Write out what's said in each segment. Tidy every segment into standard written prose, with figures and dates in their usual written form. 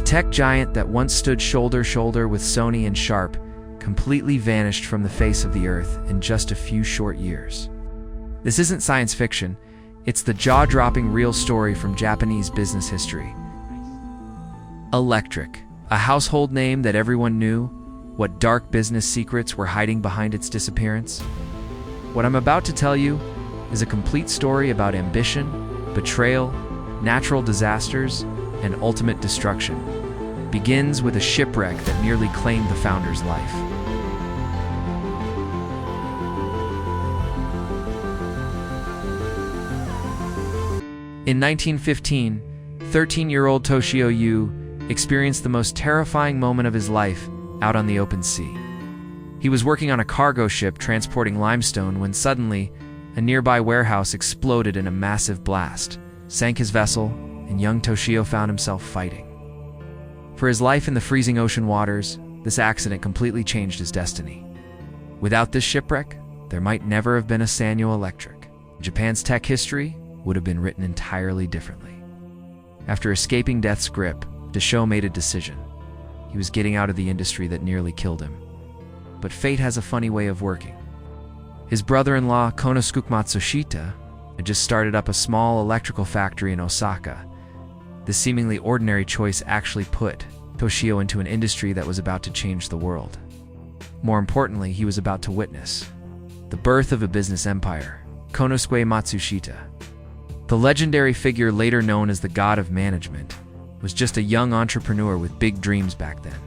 tech giant that once stood shoulder to shoulder with Sony and Sharp completely vanished from the face of the earth in just a few short years. This isn't science fiction, it's the jaw-dropping real story from Japanese business history. Electric, a household name that everyone knew. What dark business secrets were hiding behind its disappearance? What I'm about to tell you is a complete story about ambition, betrayal, natural disasters, and ultimate destruction. It begins with a shipwreck that nearly claimed the founder's life. In 1915, 13-year-old Toshio Yu experienced the most terrifying moment of his life out on the open sea. He was working on a cargo ship transporting limestone when suddenly a nearby warehouse exploded in a massive blast, sank his vessel, and young Toshio found himself fighting for his life in the freezing ocean waters. This accident completely changed his destiny. Without this shipwreck, there might never have been a Sanyo Electric. Japan's tech history would have been written entirely differently. After escaping death's grip, Toshio made a decision. He was getting out of the industry that nearly killed him. But fate has a funny way of working. His brother-in-law, Konosuke Matsushita, had just started up a small electrical factory in Osaka. This seemingly ordinary choice actually put Toshio into an industry that was about to change the world. More importantly, he was about to witness the birth of a business empire, Konosuke Matsushita. The legendary figure, later known as the God of Management, was just a young entrepreneur with big dreams back then.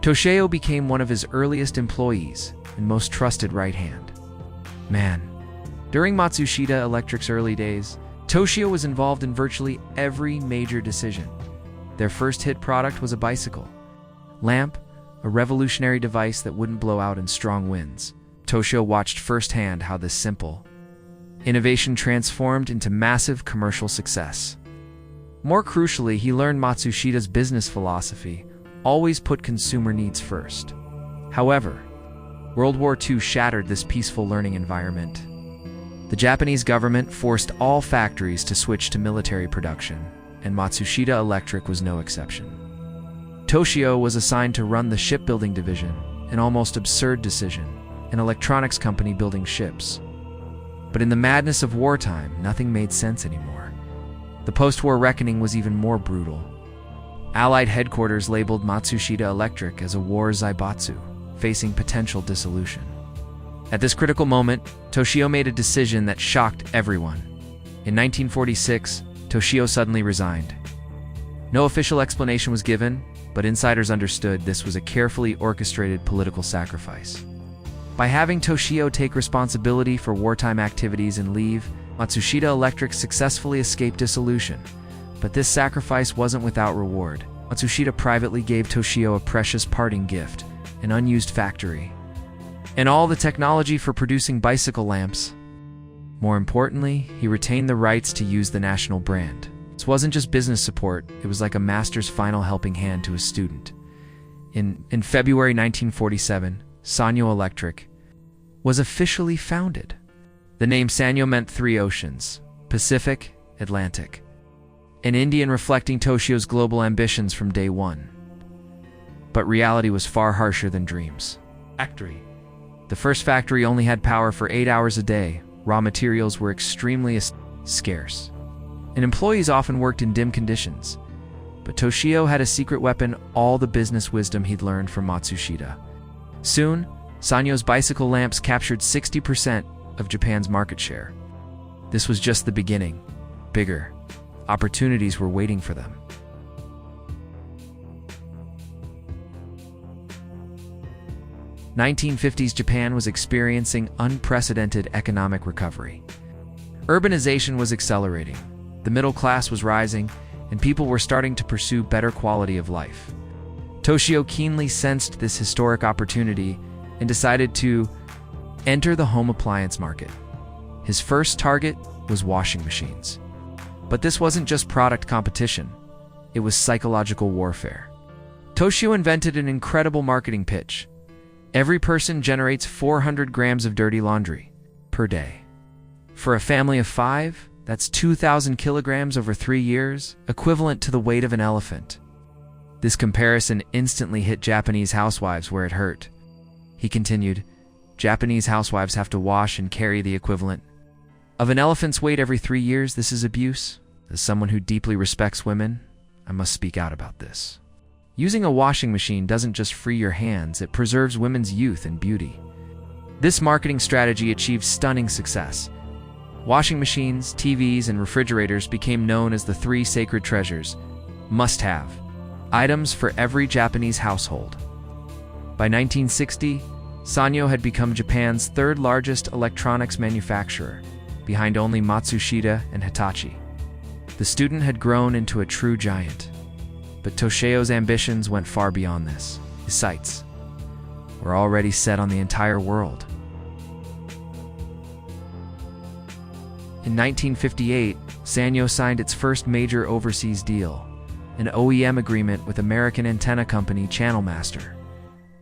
Toshio became one of his earliest employees and most trusted right-hand man. During Matsushita Electric's early days, Toshio was involved in virtually every major decision. Their first hit product was a bicycle lamp, a revolutionary device that wouldn't blow out in strong winds. Toshio watched firsthand how this simple innovation transformed into massive commercial success. More crucially, he learned Matsushita's business philosophy: always put consumer needs first. However, World War II shattered this peaceful learning environment. The Japanese government forced all factories to switch to military production, and Matsushita Electric was no exception. Toshio was assigned to run the shipbuilding division, an almost absurd decision, an electronics company building ships. But in the madness of wartime, nothing made sense anymore. The post-war reckoning was even more brutal. Allied headquarters labeled Matsushita Electric as a war zaibatsu, facing potential dissolution. At this critical moment, Toshio made a decision that shocked everyone. In 1946, Toshio suddenly resigned. No official explanation was given, but insiders understood this was a carefully orchestrated political sacrifice. By having Toshio take responsibility for wartime activities and leave, Matsushita Electric successfully escaped dissolution. But this sacrifice wasn't without reward. Matsushita privately gave Toshio a precious parting gift: an unused factory and all the technology for producing bicycle lamps. More importantly, he retained the rights to use the national brand. This wasn't just business support, it was like a master's final helping hand to a student. In February 1947, Sanyo Electric was officially founded. The name Sanyo meant three oceans: Pacific, Atlantic, and Indian, reflecting Toshio's global ambitions from day one. But reality was far harsher than dreams. Factory. The first factory only had power for 8 hours a day, raw materials were extremely scarce, and employees often worked in dim conditions. But Toshio had a secret weapon: all the business wisdom he'd learned from Matsushita. Soon, Sanyo's bicycle lamps captured 60% of Japan's market share. This was just the beginning. Bigger opportunities were waiting for them. 1950s Japan was experiencing unprecedented economic recovery. Urbanization was accelerating, the middle class was rising, and people were starting to pursue better quality of life. Toshio keenly sensed this historic opportunity and decided to enter the home appliance market. His first target was washing machines. But this wasn't just product competition, it was psychological warfare. Toshio invented an incredible marketing pitch. Every person generates 400 grams of dirty laundry per day. For a family of 5, that's 2,000 kilograms over 3 years, equivalent to the weight of an elephant. This comparison instantly hit Japanese housewives where it hurt. He continued, "Japanese housewives have to wash and carry the equivalent of an elephant's weight every 3 years. This is abuse. As someone who deeply respects women, I must speak out about this. Using a washing machine doesn't just free your hands, it preserves women's youth and beauty." This marketing strategy achieved stunning success. Washing machines, TVs, and refrigerators became known as the 3 sacred treasures, must-have items for every Japanese household. By 1960, Sanyo had become Japan's 3rd largest electronics manufacturer, behind only Matsushita and Hitachi. The student had grown into a true giant. But Toshio's ambitions went far beyond this. His sights were already set on the entire world. In 1958, Sanyo signed its first major overseas deal, an OEM agreement with American antenna company Channel Master.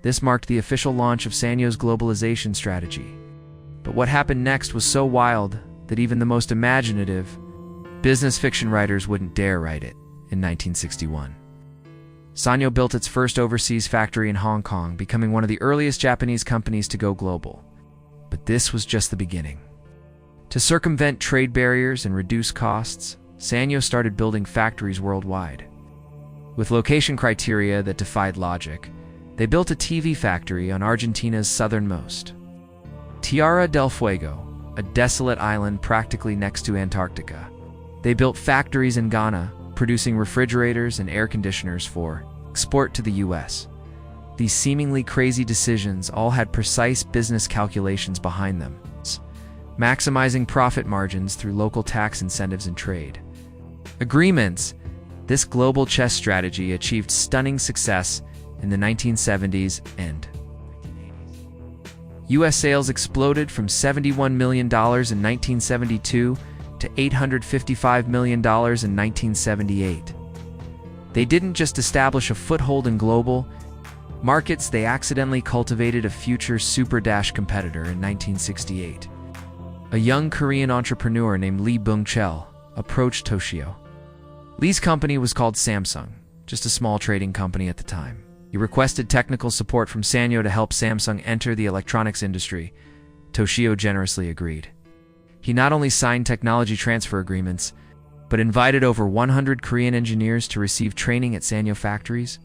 This marked the official launch of Sanyo's globalization strategy. But what happened next was so wild that even the most imaginative business fiction writers wouldn't dare write it. In 1961, Sanyo built its first overseas factory in Hong Kong, becoming one of the earliest Japanese companies to go global. But this was just the beginning. To circumvent trade barriers and reduce costs, Sanyo started building factories worldwide. With location criteria that defied logic, they built a TV factory on Argentina's southernmost Tierra del Fuego, a desolate island practically next to Antarctica. They built factories in Ghana, producing refrigerators and air conditioners for export to the US. These seemingly crazy decisions all had precise business calculations behind them, maximizing profit margins through local tax incentives and trade agreements. This global chess strategy achieved stunning success in the 1970s and 1980s. US sales exploded from $71 million in 1972 to $855 million in 1978. They didn't just establish a foothold in global markets, they accidentally cultivated a future super-dash competitor in 1968. A young Korean entrepreneur named Lee Bung-chel approached Toshio. Lee's company was called Samsung, just a small trading company at the time. He requested technical support from Sanyo to help Samsung enter the electronics industry. Toshio generously agreed. He not only signed technology transfer agreements, but invited over 100 Korean engineers to receive training at Sanyo factories.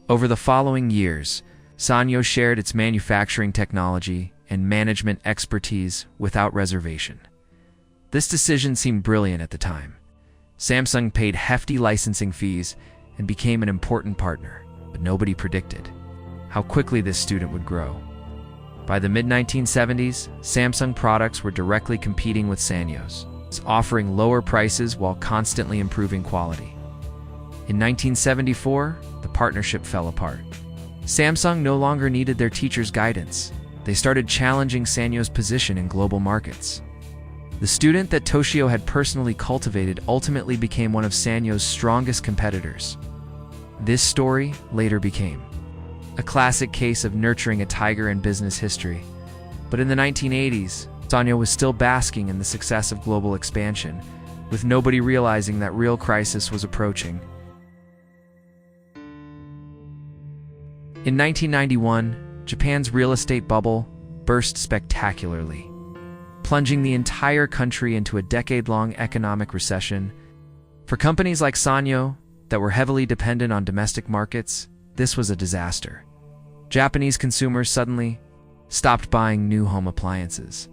Over the following years, Sanyo shared its manufacturing technology and management expertise without reservation. This decision seemed brilliant at the time. Samsung paid hefty licensing fees and became an important partner, but nobody predicted how quickly this student would grow. By the mid-1970s, Samsung products were directly competing with Sanyo's, offering lower prices while constantly improving quality. In 1974, the partnership fell apart. Samsung no longer needed their teachers' guidance. They started challenging Sanyo's position in global markets. The student that Toshio had personally cultivated ultimately became one of Sanyo's strongest competitors. This story later became a classic case of nurturing a tiger in business history. But in the 1980s, Sanyo was still basking in the success of global expansion, with nobody realizing that real crisis was approaching. In 1991, Japan's real estate bubble burst spectacularly, plunging the entire country into a decade-long economic recession. For companies like Sanyo, that were heavily dependent on domestic markets, this was a disaster. Japanese consumers suddenly stopped buying new home appliances.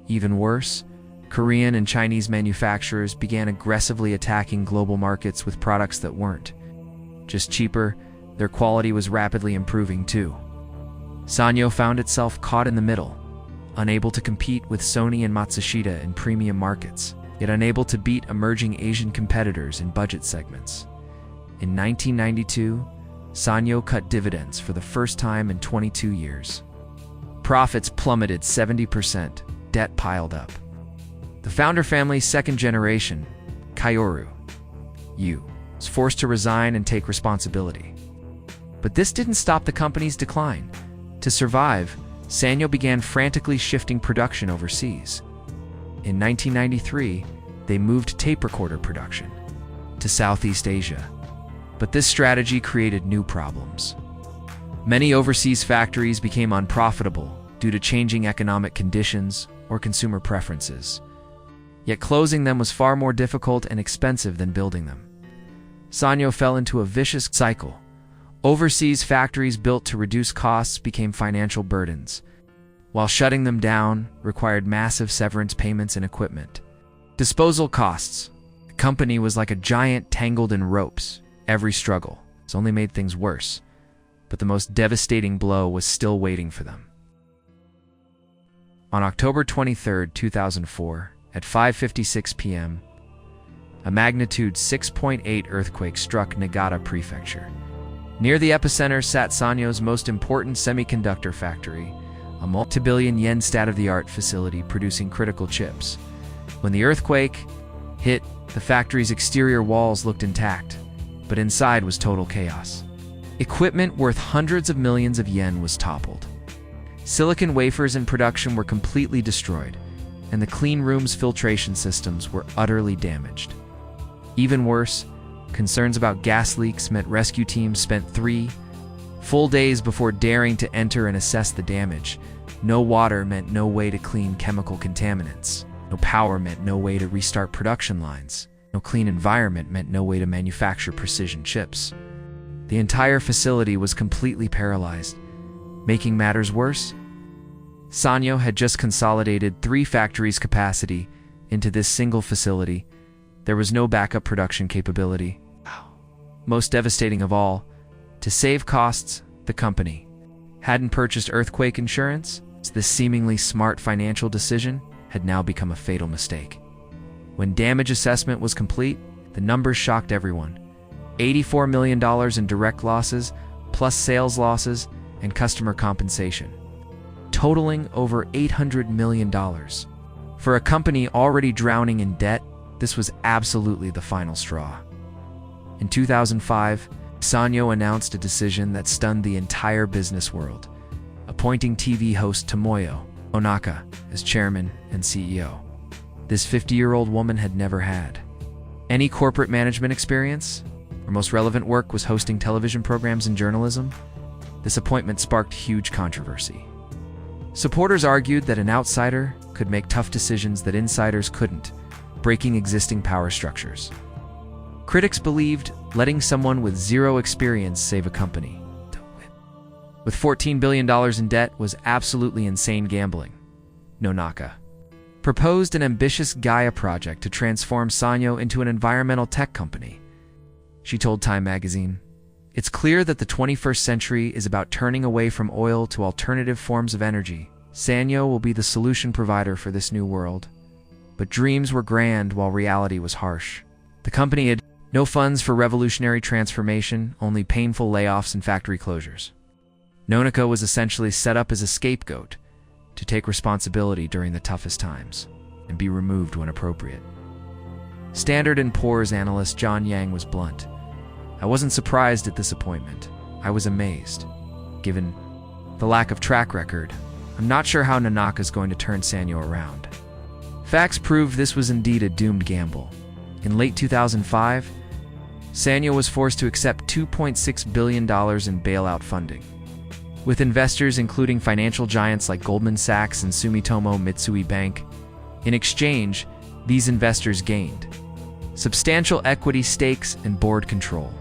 Even worse, Korean and Chinese manufacturers began aggressively attacking global markets with products that weren't just cheaper, their quality was rapidly improving too. Sanyo found itself caught in the middle, unable to compete with Sony and Matsushita in premium markets, yet unable to beat emerging Asian competitors in budget segments. In 1992, Sanyo cut dividends for the first time in 22 years. Profits plummeted 70%, debt piled up. The founder family's second generation, Kaoru Yu, was forced to resign and take responsibility. But this didn't stop the company's decline. To survive, Sanyo began frantically shifting production overseas. In 1993, they moved tape recorder production to Southeast Asia. But this strategy created new problems. Many overseas factories became unprofitable due to changing economic conditions or consumer preferences. Yet closing them was far more difficult and expensive than building them. Sanyo fell into a vicious cycle. Overseas factories built to reduce costs became financial burdens, while shutting them down required massive severance payments and equipment. Disposal costs. The company was like a giant tangled in ropes. Every struggle has only made things worse, but the most devastating blow was still waiting for them. On October 23, 2004, at 5:56 p.m., a magnitude 6.8 earthquake struck Niigata Prefecture. Near the epicenter sat Sanyo's most important semiconductor factory, a multi-billion yen state-of-the-art facility producing critical chips. When the earthquake hit, the factory's exterior walls looked intact, but inside was total chaos. Equipment worth hundreds of millions of yen was toppled. Silicon wafers in production were completely destroyed, and the clean room's filtration systems were utterly damaged. Even worse, concerns about gas leaks meant rescue teams spent 3 full days before daring to enter and assess the damage. No water meant no way to clean chemical contaminants. No power meant no way to restart production lines. No clean environment meant no way to manufacture precision chips. The entire facility was completely paralyzed. Making matters worse, Sanyo had just consolidated 3 factories' capacity into this single facility. There was no backup production capability. Most devastating of all, to save costs, the company hadn't purchased earthquake insurance. This seemingly smart financial decision had now become a fatal mistake. When damage assessment was complete, the numbers shocked everyone. $84 million in direct losses, plus sales losses and customer compensation, totaling over $800 million. For a company already drowning in debt, this was absolutely the final straw. In 2005, Sanyo announced a decision that stunned the entire business world, appointing TV host Tomoyo Onaka as chairman and CEO. This 50-year-old woman had never had any corporate management experience. Her most relevant work was hosting television programs and journalism. This appointment sparked huge controversy. Supporters argued that an outsider could make tough decisions that insiders couldn't, breaking existing power structures. Critics believed letting someone with zero experience save a company with $14 billion in debt was absolutely insane gambling. Nonaka proposed an ambitious Gaia project to transform Sanyo into an environmental tech company. She told Time magazine, "It's clear that the 21st century is about turning away from oil to alternative forms of energy. Sanyo will be the solution provider for this new world." But dreams were grand while reality was harsh. The company had no funds for revolutionary transformation, only painful layoffs and factory closures. Nonaka was essentially set up as a scapegoat to take responsibility during the toughest times and be removed when appropriate. Standard & Poor's analyst John Yang was blunt. "I wasn't surprised at this appointment. I was amazed. Given the lack of track record, I'm not sure how Nonaka's going to turn Sanyo around." Facts proved this was indeed a doomed gamble. In late 2005, Sanyo was forced to accept $2.6 billion in bailout funding, with investors including financial giants like Goldman Sachs and Sumitomo Mitsui Bank. In exchange, these investors gained substantial equity stakes and board control.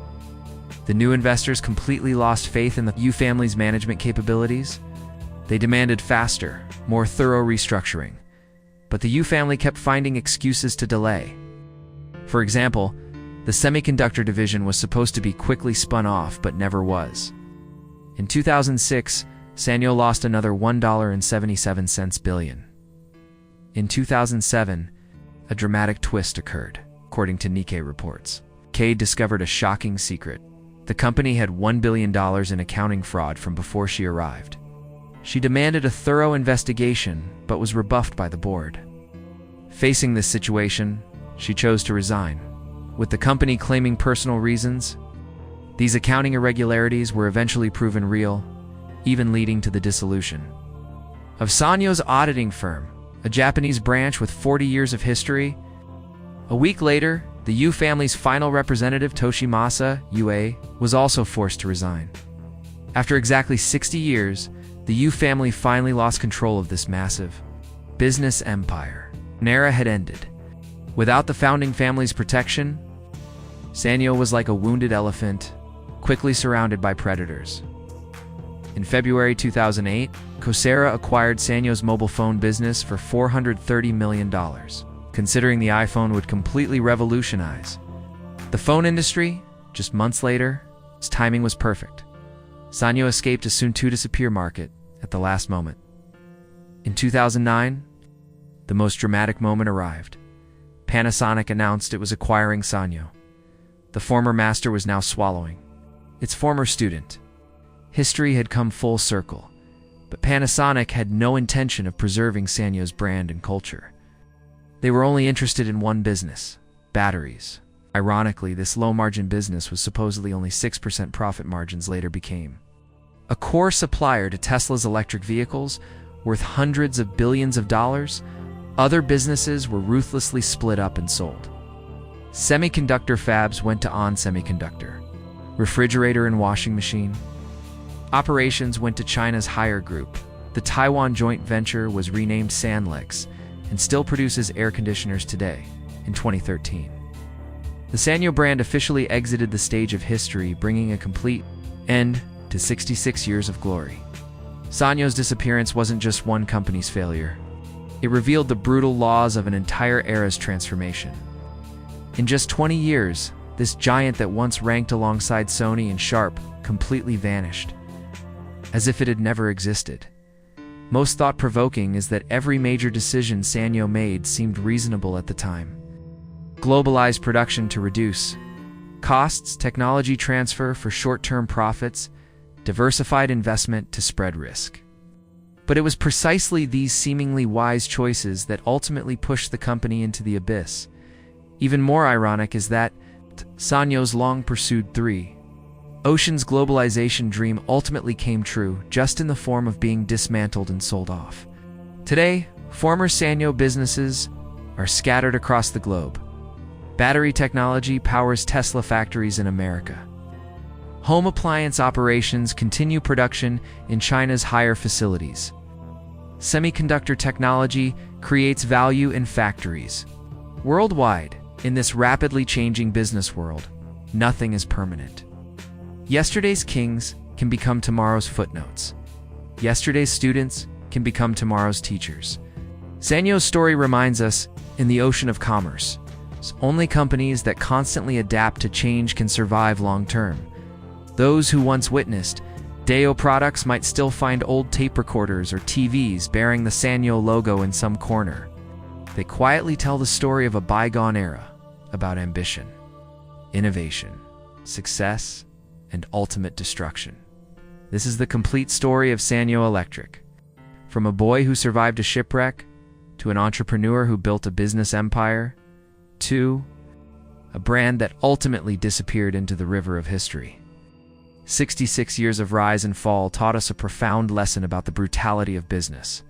The new investors completely lost faith in the Yu family's management capabilities. They demanded faster, more thorough restructuring, but the Yu family kept finding excuses to delay. For example, the semiconductor division was supposed to be quickly spun off but never was. In 2006, Sanyo lost another $1.77 billion. In 2007, a dramatic twist occurred, according to Nikkei reports. Kay discovered a shocking secret. The company had $1 billion in accounting fraud from before she arrived. She demanded a thorough investigation, but was rebuffed by the board. Facing this situation, she chose to resign. With the company claiming personal reasons, these accounting irregularities were eventually proven real, even leading to the dissolution of Sanyo's auditing firm, a Japanese branch with 40 years of history. A week later, The Yu family's final representative, Toshimasa Yue, was also forced to resign. After exactly 60 years, the Yu family finally lost control of this massive business empire. An era had ended. Without the founding family's protection, Sanyo was like a wounded elephant, quickly surrounded by predators. In February 2008, Kyocera acquired Sanyo's mobile phone business for $430 million, considering the iPhone would completely revolutionize the phone industry. Just months later, its timing was perfect. Sanyo escaped a soon-to-disappear market at the last moment. In 2009, the most dramatic moment arrived. Panasonic announced it was acquiring Sanyo. The former master was now swallowing its former student. History had come full circle, but Panasonic had no intention of preserving Sanyo's brand and culture. They were only interested in one business: batteries. Ironically, this low-margin business was supposedly only 6% profit margins later became a core supplier to Tesla's electric vehicles, worth hundreds of billions of dollars. Other businesses were ruthlessly split up and sold. Semiconductor fabs went to ON Semiconductor. Refrigerator and washing machine operations went to China's Haier Group. The Taiwan joint venture was renamed Sanlex and still produces air conditioners today, in 2013. The Sanyo brand officially exited the stage of history, bringing a complete end to 66 years of glory. Sanyo's disappearance wasn't just one company's failure. It revealed the brutal laws of an entire era's transformation. In just 20 years, this giant that once ranked alongside Sony and Sharp completely vanished, as if it had never existed. Most thought-provoking is that every major decision Sanyo made seemed reasonable at the time. Globalized production to reduce costs, technology transfer for short-term profits, diversified investment to spread risk. But it was precisely these seemingly wise choices that ultimately pushed the company into the abyss. Even more ironic is that Sanyo's long-pursued oceans globalization dream ultimately came true, just in the form of being dismantled and sold off. Today, former Sanyo businesses are scattered across the globe. Battery technology powers Tesla factories in America. Home appliance operations continue production in China's Haier facilities. Semiconductor technology creates value in factories. Worldwide, in this rapidly changing business world, nothing is permanent. Yesterday's kings can become tomorrow's footnotes. Yesterday's students can become tomorrow's teachers. Sanyo's story reminds us, in the ocean of commerce, only companies that constantly adapt to change can survive long-term. Those who once witnessed Deo products might still find old tape recorders or TVs bearing the Sanyo logo in some corner. They quietly tell the story of a bygone era, about ambition, innovation, success, and ultimate destruction. This is the complete story of Sanyo Electric. From a boy who survived a shipwreck, to an entrepreneur who built a business empire, to a brand that ultimately disappeared into the river of history. 66 years of rise and fall taught us a profound lesson about the brutality of business.